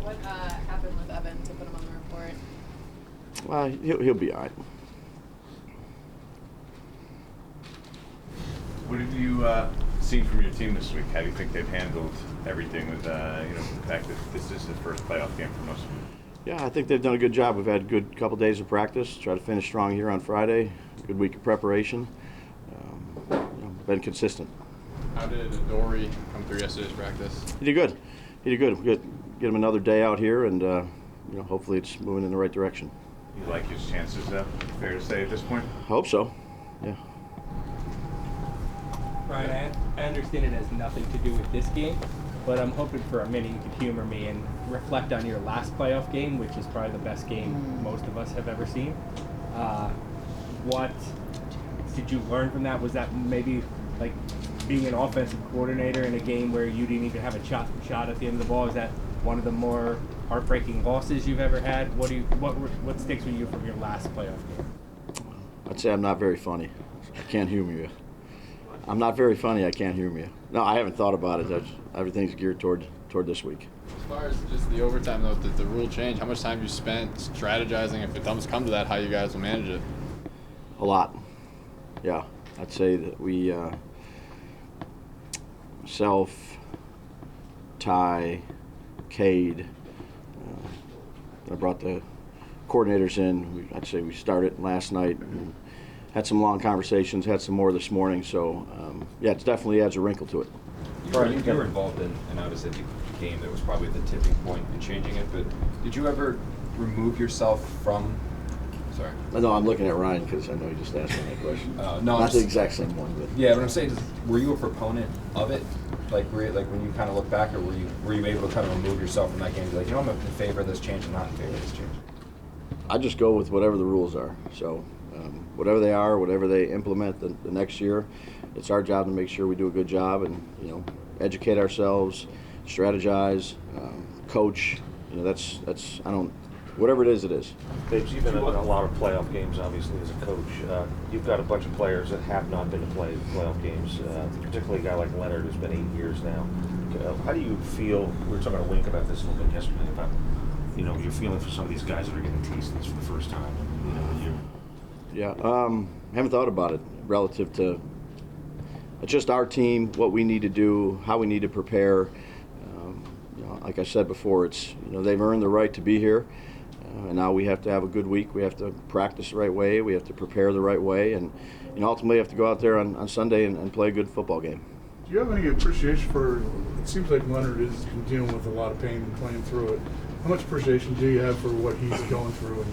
What happened with Evan to put him on the report? Well, he'll be all right. What have you seen from your team this week? How do you think they've handled everything with the fact that this is the first playoff game for most of them? Yeah, I think they've done a good job. We've had a good couple days of practice. Try to finish strong here on Friday. Good week of preparation. Been consistent. How did Dory come through yesterday's practice? He did good. He did good. We get him another day out here, and hopefully it's moving in the right direction. You like his chances, though? Fair to say at this point? I hope so. Yeah. Brian, I understand it has nothing to do with this game, but I'm hoping for a minute you could humor me and reflect on your last playoff game, which is probably the best game most of us have ever seen. What did you learn from that? Was that maybe like being an offensive coordinator in a game where you didn't even have a shot at the end of the ball? Is that one of the more heartbreaking losses you've ever had? What sticks with you from your last playoff game? I'd say I'm not very funny. I can't humor you. I'm not very funny. I can't humor you. No, I haven't thought about it. Everything's geared toward this week. As far as just the overtime, though, the rule change, how much time you spent strategizing, if it does come to that, how you guys will manage it? A lot. Yeah. I'd say that we, myself, Ty, Cade, I brought the coordinators in. I'd say we started last night and had some long conversations, had some more this morning. So, it definitely adds a wrinkle to it. Brian, you were involved in obviously the game that was probably the tipping point in changing it, but did you ever remove yourself from, sorry? No, I'm looking at Ryan because I know you just asked me that question. No, not the exact same one, but yeah, what I'm saying is, were you a proponent of it? Like when you kind of look back, or were you able to kind of remove yourself from that game and be like, I'm in favor of this change and not in favor of this change? I just go with whatever the rules are. So whatever they are, whatever they implement the next year, it's our job to make sure we do a good job and educate ourselves, strategize, coach. That's whatever it is, it is. Babes, you've been in a lot of playoff games, obviously, as a coach. You've got a bunch of players that have not been to playoff games, particularly a guy like Leonard, who's been 8 years now. How do you feel? We were talking to Wink about this a little bit yesterday, about your feeling for some of these guys that are getting to taste this for the first time. Yeah, haven't thought about it relative to just our team, what we need to do, how we need to prepare. Like I said before, it's they've earned the right to be here. And now we have to have a good week. We have to practice the right way. We have to prepare the right way. And ultimately have to go out there on Sunday and play a good football game. Do you have any appreciation for, it seems like Leonard is dealing with a lot of pain and playing through it. How much appreciation do you have for what he's going through?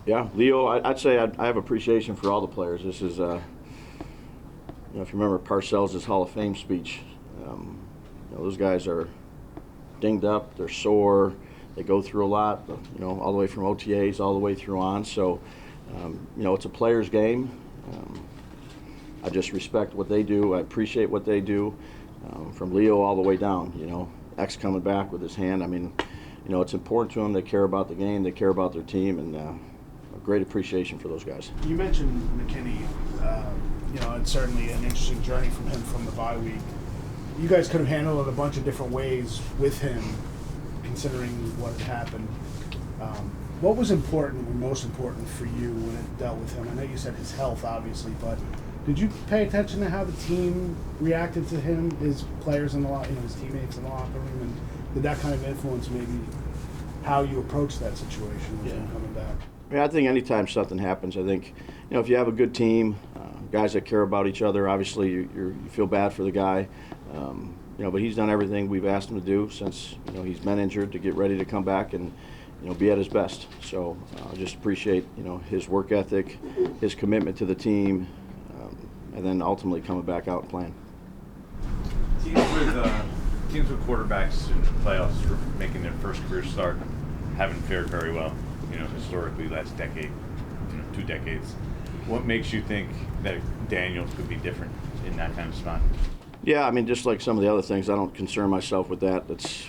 Yeah, Leo, I'd say I have appreciation for all the players. This is, if you remember Parcells' Hall of Fame speech, those guys are dinged up, they're sore. They go through a lot, all the way from OTAs all the way through on. So, it's a player's game. I just respect what they do. I appreciate what they do, from Leo all the way down. X coming back with his hand. I mean, it's important to them. They care about the game. They care about their team, and a great appreciation for those guys. You mentioned McKinney. It's certainly an interesting journey from him from the bye week. You guys could have handled it a bunch of different ways with him, considering what had happened. What was important or most important for you when it dealt with him? I know you said his health, obviously, but did you pay attention to how the team reacted to him, his players in the his teammates in the locker room, and did that kind of influence maybe how you approach that situation with him coming back? Yeah, I think anytime something happens, I think if you have a good team, guys that care about each other, obviously you feel bad for the guy. But he's done everything we've asked him to do since he's been injured to get ready to come back and be at his best. So I just appreciate his work ethic, his commitment to the team, and then ultimately coming back out and playing. Teams with quarterbacks in the playoffs for making their first career start haven't fared very well. Historically, last decade, 2 decades. What makes you think that Daniels could be different in that kind of spot? Yeah, I mean, just like some of the other things, I don't concern myself with that. That's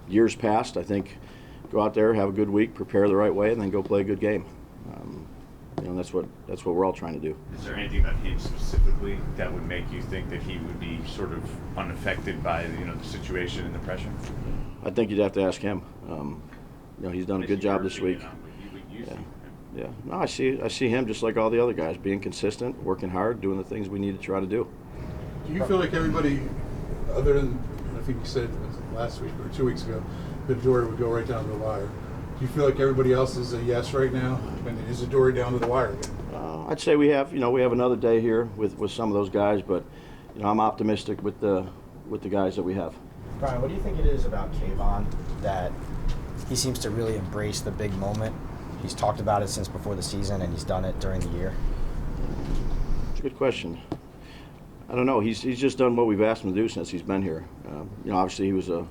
years past. I think go out there, have a good week, prepare the right way, and then go play a good game. That's what we're all trying to do. Is there anything about him specifically that would make you think that he would be sort of unaffected by the situation and the pressure? I think you'd have to ask him. He's done a good job this week. Yeah. No, I see him just like all the other guys, being consistent, working hard, doing the things we need to try to do. Do you feel like everybody, other than, I think you said last week or 2 weeks ago, that Dory would go right down to the wire? Do you feel like everybody else is a yes right now? And is it Dory down to the wire again? I'd say we have another day here with some of those guys, but I'm optimistic with the guys that we have. Brian, what do you think it is about Kayvon that he seems to really embrace the big moment? He's talked about it since before the season, and he's done it during the year. It's a good question. I don't know. He's just done what we've asked him to do since he's been here. Obviously he was a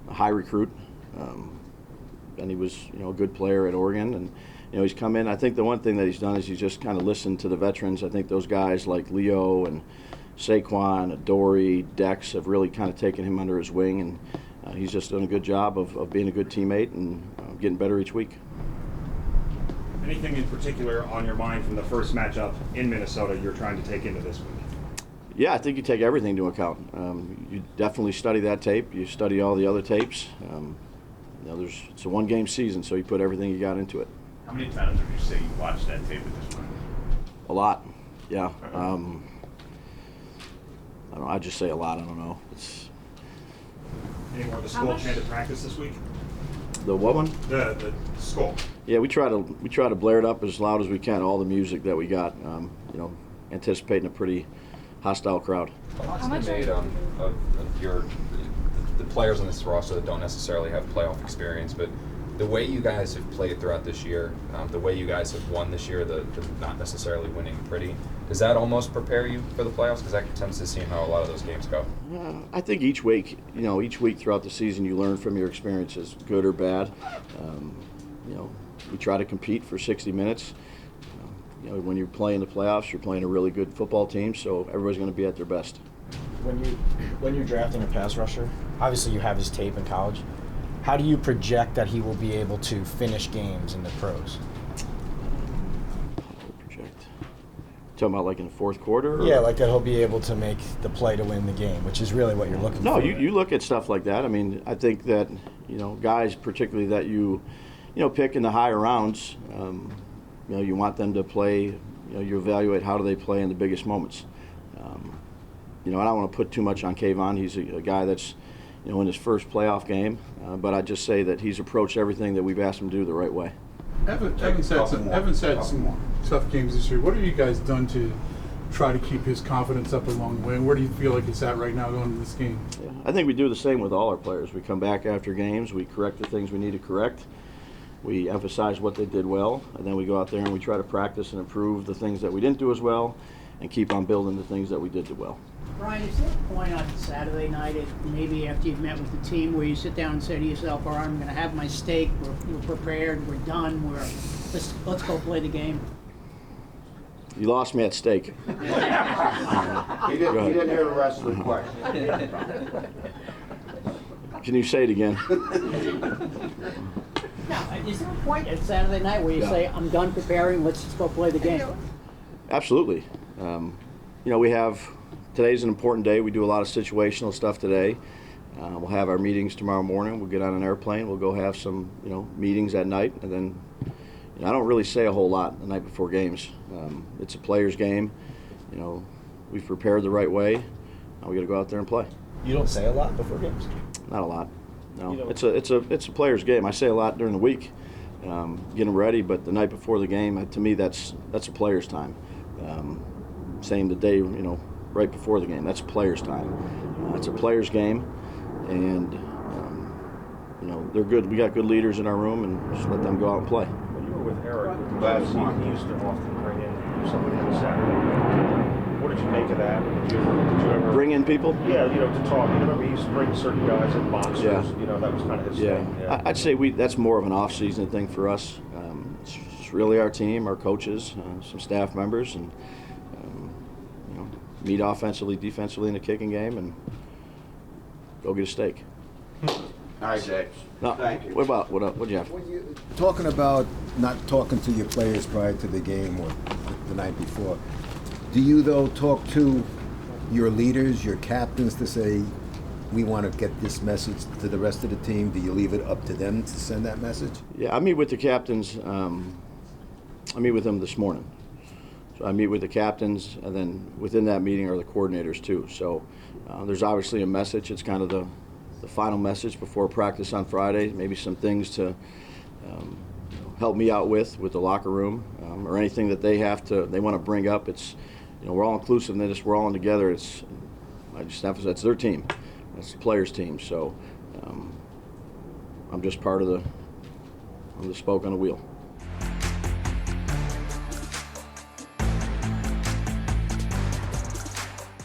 high recruit, and he was a good player at Oregon, and he's come in. I think the one thing that he's done is he's just kind of listened to the veterans. I think those guys like Leo and Saquon, Adoree', Dex have really kind of taken him under his wing, and he's just done a good job of being a good teammate and getting better each week. Anything in particular on your mind from the first matchup in Minnesota you're trying to take into this week? Yeah, I think you take everything into account. You definitely study that tape. You study all the other tapes. It's a one-game season, so you put everything you got into it. How many times would you say you watched that tape at this point? A lot, yeah. I don't know. I'd just say a lot. I don't know. Any more of the skull chant at practice this week? The what one? The skull. Yeah, we try to blare it up as loud as we can. All the music that we got. Anticipating a pretty hostile crowd. How much made of the players on this roster that don't necessarily have playoff experience, but the way you guys have played throughout this year, the way you guys have won this year, the not necessarily winning pretty, does that almost prepare you for the playoffs? Because that tends to seem how a lot of those games go. I think each week throughout the season, you learn from your experiences, good or bad. We try to compete for 60 minutes. When you're playing the playoffs, you're playing a really good football team, so everybody's going to be at their best. When you're drafting a pass rusher, obviously you have his tape in college. How do you project that he will be able to finish games in the pros? Talking about like in the fourth quarter? Yeah, like that he'll be able to make the play to win the game, which is really what you're looking for. No, you look at stuff like that. I mean, I think that, guys particularly that you pick in the higher rounds, you want them to play, you evaluate how do they play in the biggest moments. I don't want to put too much on Kayvon. He's a guy that's, in his first playoff game, but I just say that he's approached everything that we've asked him to do the right way. Evan's had some tough games this year. What have you guys done to try to keep his confidence up along the way? And where do you feel like it's at right now going into this game? Yeah, I think we do the same with all our players. We come back after games, we correct the things we need to correct, we emphasize what they did well, and then we go out there and we try to practice and improve the things that we didn't do as well and keep on building the things that we did do well. Brian, is there a point on Saturday night, maybe after you've met with the team, where you sit down and say to yourself, all right, I'm going to have my steak, we're prepared, we're done, let's go play the game? You lost me at steak. He didn't hear the rest of the question. Can you say it again? Now, is there a point at Saturday night where you say, I'm done preparing, let's just go play the game? Absolutely. We have, today's an important day. We do a lot of situational stuff today. We'll have our meetings tomorrow morning. We'll get on an airplane. We'll go have some, meetings at night. And then, I don't really say a whole lot the night before games. It's a player's game. We've prepared the right way. Now we got to go out there and play. You don't say a lot before games? Not a lot. No, it's a player's game. I say a lot during the week, getting ready. But the night before the game, to me, that's a player's time. Same the day, right before the game. That's players' time. It's a players' game, and they're good. We got good leaders in our room, and just let them go out and play. When you were with Eric, he used to often bring in somebody on Saturday. What did you make of that? Did you ever bring in people? Yeah, to talk. You remember he used to bring certain guys in boxers. Yeah. That was kind of his thing. Yeah. I'd say that's more of an off-season thing for us. It's really our team, our coaches, some staff members, and meet offensively, defensively in the kicking game, and go get a steak. All right, Jake. No, thank you. What do you have? When you're talking about not talking to your players prior to the game or the night before, do you though talk to your leaders, your captains, to say, we want to get this message to the rest of the team? Do you leave it up to them to send that message? Yeah, I meet with the captains. I meet with them this morning. So I meet with the captains, and then within that meeting are the coordinators too. So there's obviously a message. It's kind of the final message before practice on Friday. Maybe some things to help me out with the locker room, or anything that they want to bring up. It's, we're all inclusive in this. We're all in together. I just emphasize it's their team. It's the players' team. So I'm just part of the spoke on the wheel.